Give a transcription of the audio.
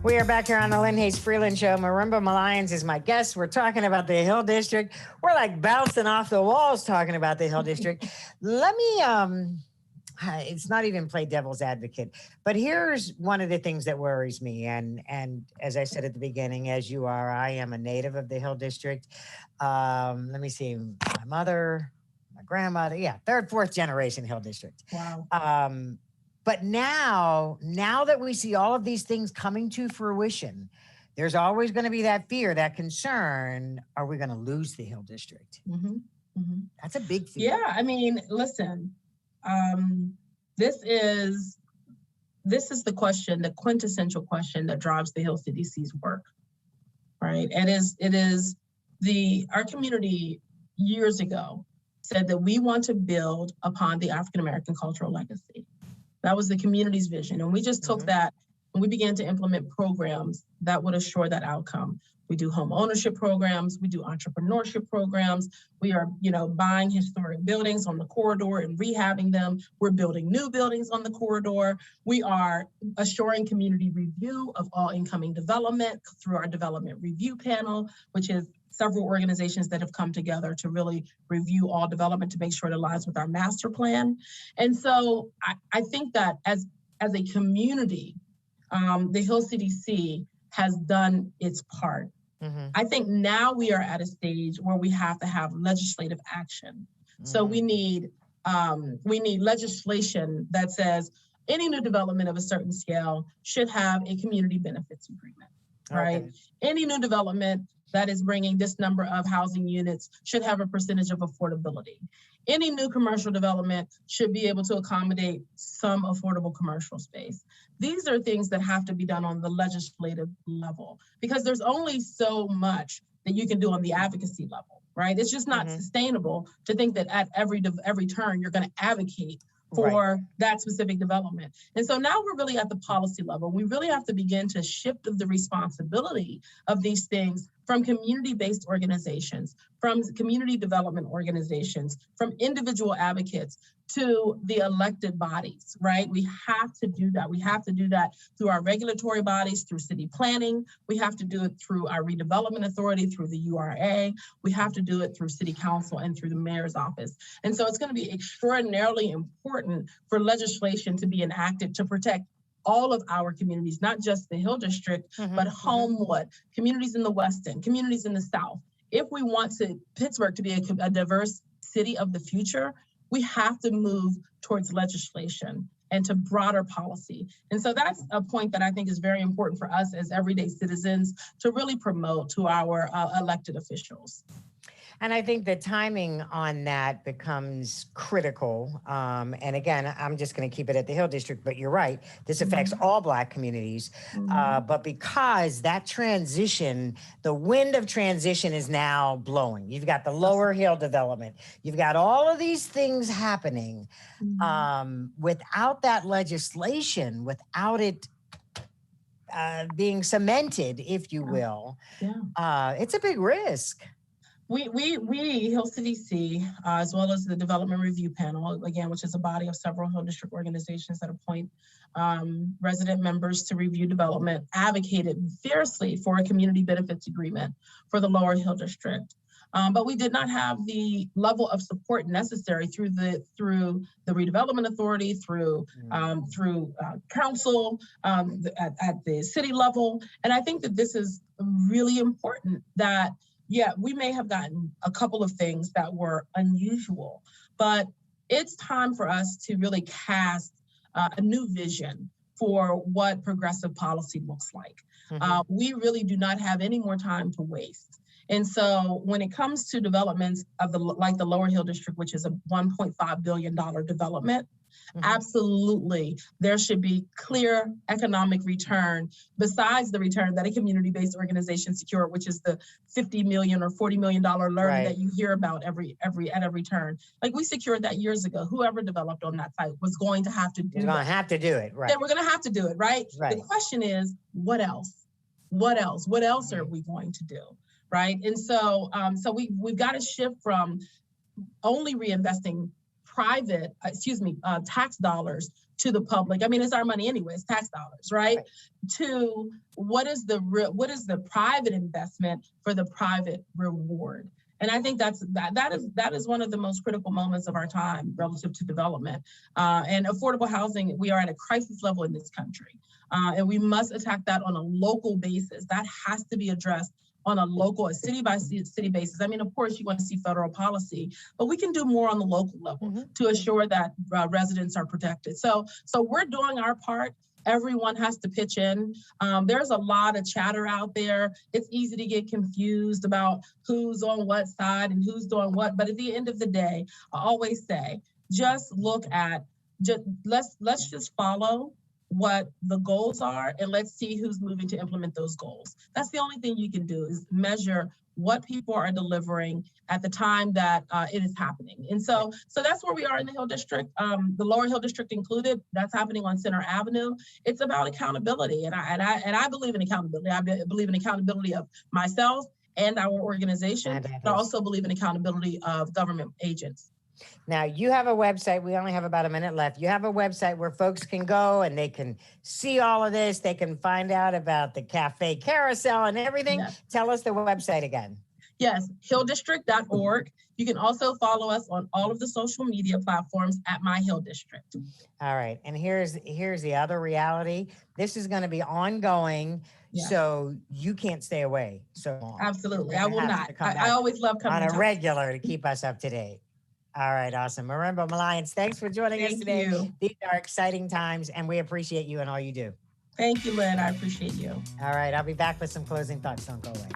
We are back here on the Lynne Hayes Freeland Show. Marimba Milliones is my guest. We're talking about the Hill District. We're like bouncing off the walls talking about the Hill District. Let me, it's not even play devil's advocate, but here's one of the things that worries me. And as I said at the beginning, as you are, I am a native of the Hill District. Let me see, my mother, my grandmother, third, fourth generation Hill District. Wow. But now that we see all of these things coming to fruition, there's always going to be that fear, that concern. Are we going to lose the Hill District? Mm-hmm. Mm-hmm. That's a big fear. Yeah, I mean, listen, this is the question, the quintessential question that drives the Hill CDC's work, right? It is our community years ago said that we want to build upon the African American cultural legacy. That was the community's vision. And we just took that and we began to implement programs that would assure that outcome. We do home ownership programs. We do entrepreneurship programs. We are, buying historic buildings on the corridor and rehabbing them. We're building new buildings on the corridor. We are assuring community review of all incoming development through our development review panel, which is several organizations that have come together to really review all development to make sure it aligns with our master plan. And so I think that as a community, the Hill CDC has done its part. Mm-hmm. I think now we are at a stage where we have to have legislative action. Mm-hmm. So we need legislation that says any new development of a certain scale should have a community benefits agreement, right? Okay. Any new development that is bringing this number of housing units should have a percentage of affordability. Any new commercial development should be able to accommodate some affordable commercial space. These are things that have to be done on the legislative level because there's only so much that you can do on the advocacy level, right? It's just not sustainable to think that at every turn you're going to advocate for that specific development. And so now we're really at the policy level. We really have to begin to shift the responsibility of these things from community-based organizations, from community development organizations, from individual advocates to the elected bodies, right? We have to do that. We have to do that through our regulatory bodies, through city planning. We have to do it through our redevelopment authority, through the URA. We have to do it through city council and through the mayor's office. And so it's going to be extraordinarily important for legislation to be enacted to protect all of our communities, not just the Hill District, but Homewood, communities in the West End, communities in the South. If we want Pittsburgh to be a diverse city of the future, we have to move towards legislation and to broader policy. And so that's a point that I think is very important for us as everyday citizens to really promote to our elected officials. And I think the timing on that becomes critical. And again, I'm just going to keep it at the Hill District, but you're right. This affects all Black communities. But because that transition, the wind of transition is now blowing. You've got the Lower Hill development. You've got all of these things happening. Without that legislation, without it being cemented, if you will, it's a big risk. We Hill CDC, as well as the Development Review Panel, again, which is a body of several Hill District organizations that appoint resident members to review development, advocated fiercely for a community benefits agreement for the Lower Hill District. But we did not have the level of support necessary through the redevelopment authority, through council, at the city level. And I think that this is really important that we may have gotten a couple of things that were unusual, but it's time for us to really cast a new vision for what progressive policy looks like. We really do not have any more time to waste. And so when it comes to developments of the Lower Hill District, which is a $1.5 billion development, absolutely, there should be clear economic return besides the return that a community-based organization secured, which is the $50 million or $40 million loan that you hear about at every turn. Like we secured that years ago. Whoever developed on that site was going to have to do it. We're going to have to do it, right? Then we're going to have to do it, right? The question is, what else? What else? What else are we going to do? Right. And so we've got to shift from only reinvesting tax dollars to the public. I mean, it's our money anyway, it's tax dollars, right? To what is the private investment for the private reward? And I think that is one of the most critical moments of our time relative to development. And affordable housing, we are at a crisis level in this country. And we must attack that on a local basis. That has to be addressed on a city by city basis. I mean, of course, you want to see federal policy, but we can do more on the local level to assure that residents are protected. So we're doing our part. Everyone has to pitch in. There's a lot of chatter out there. It's easy to get confused about who's on what side and who's doing what. But at the end of the day, I always say, just look at, let's just follow what the goals are, and let's see who's moving to implement those goals. That's the only thing you can do, is measure what people are delivering at the time that it is happening. And so that's where we are in the Hill District, the Lower Hill District included. That's happening on Center Avenue. It's about accountability, and I believe in accountability. I believe in accountability of myself and our organization, but I also believe in accountability of government agents. Now, you have a website. We only have about a minute left. You have a website where folks can go and they can see all of this. They can find out about the cafe carousel and everything. Yes. Tell us the website again. Yes, hilldistrict.org. You can also follow us on all of the social media platforms at My Hill District. All right. And here's the other reality. This is going to be ongoing. Yeah. So you can't stay away so long. Absolutely. I will not. I always love coming on a regular to keep us up to date. All right, awesome. Marimba Milliones, thanks for joining us today. These are exciting times, and we appreciate you and all you do. Thank you, Lynn. I appreciate you. All right, I'll be back with some closing thoughts. Don't go away.